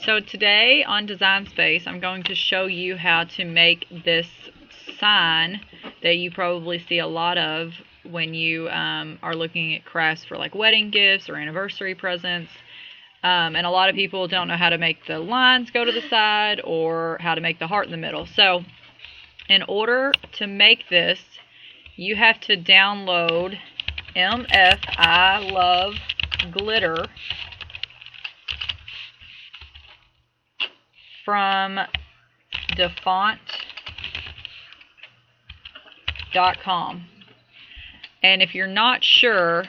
So today on Design Space, I'm going to show you how to make this sign that you probably see a lot of when you are looking at crafts for like wedding gifts or anniversary presents. And a lot of people don't know how to make the lines go to the side or how to make the heart in the middle. So in order to make this, you have to download MF I Love Glitter from defont.com. And if you're not sure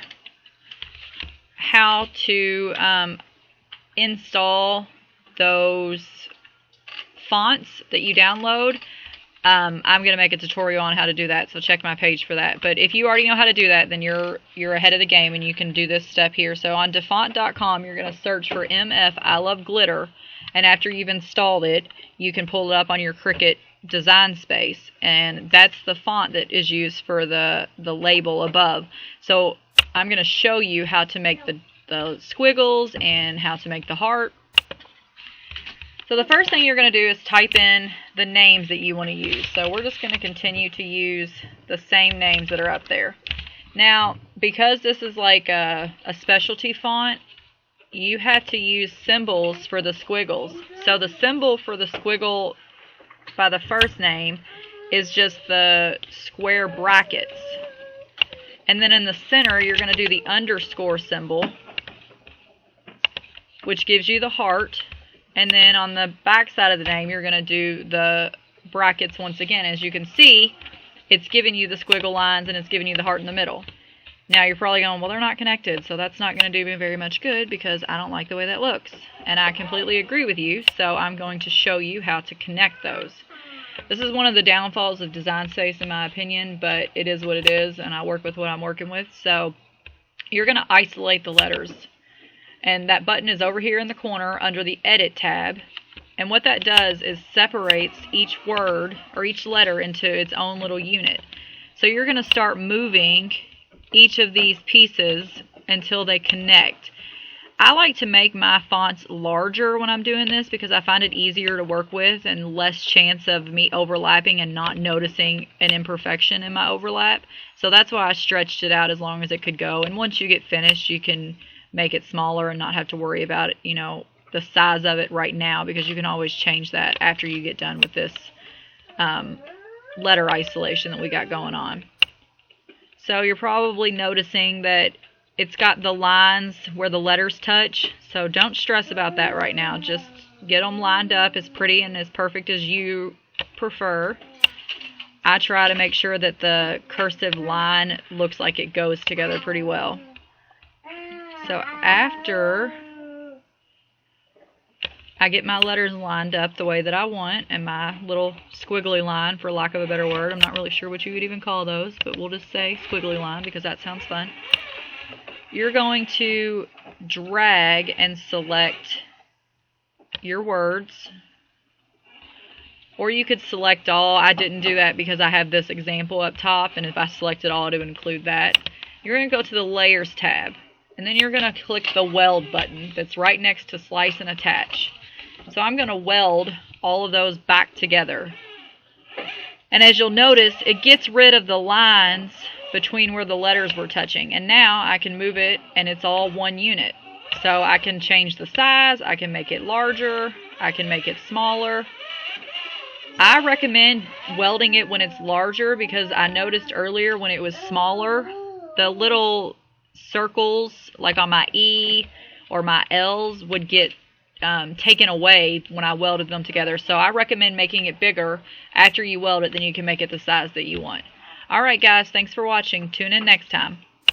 how to install those fonts that you download, I'm going to make a tutorial on how to do that, so check my page for that. But if you already know how to do that, then you're ahead of the game and you can do this step here. So on defont.com, you're going to search for MF I Love Glitter, and after you've installed it, you can pull it up on your Cricut Design Space, and that's the font that is used for the label above. So I'm going to show you how to make the squiggles and how to make the heart. So the first thing you're going to do is type in the names that you want to use. So we're just going to continue to use the same names that are up there. Now, because this is like a specialty font, you have to use symbols for the squiggles. So the symbol for the squiggle by the first name is just the square brackets. And then in the center, you're going to do the underscore symbol, which gives you the heart. And then on the back side of the name, you're going to do the brackets once again. As you can see, it's giving you the squiggle lines and it's giving you the heart in the middle. Now you're probably going, well, they're not connected, so that's not going to do me very much good because I don't like the way that looks. And I completely agree with you, so I'm going to show you how to connect those. This is one of the downfalls of Design Space in my opinion, but it is what it is, and I work with what I'm working with. So you're going to isolate the letters. And that button is over here in the corner under the Edit tab. And what that does is separates each word or each letter into its own little unit. So you're going to start moving each of these pieces until they connect. I like to make my fonts larger when I'm doing this because I find it easier to work with and less chance of me overlapping and not noticing an imperfection in my overlap. So that's why I stretched it out as long as it could go. And once you get finished, you can make it smaller and not have to worry about it, you know, the size of it right now, because you can always change that after you get done with this letter isolation that we got going on. So you're probably noticing that it's got the lines where the letters touch, so don't stress about that right now. Just get them lined up as pretty and as perfect as you prefer. I try to make sure that the cursive line looks like it goes together pretty well. So after I get my letters lined up the way that I want, and my little squiggly line, for lack of a better word, I'm not really sure what you would even call those, but we'll just say squiggly line because that sounds fun. You're going to drag and select your words, or you could select all. I didn't do that because I have this example up top, and if I selected all, it would include that. You're going to go to the Layers tab, and then you're going to click the Weld button that's right next to Slice and Attach. So I'm going to weld all of those back together. And as you'll notice, it gets rid of the lines between where the letters were touching. And now I can move it and it's all one unit. So I can change the size, I can make it larger, I can make it smaller. I recommend welding it when it's larger because I noticed earlier when it was smaller, the little circles like on my E or my L's would get taken away when I welded them together. So I recommend making it bigger after you weld it, then you can make it the size that you want. Alright guys, thanks for watching. Tune in next time.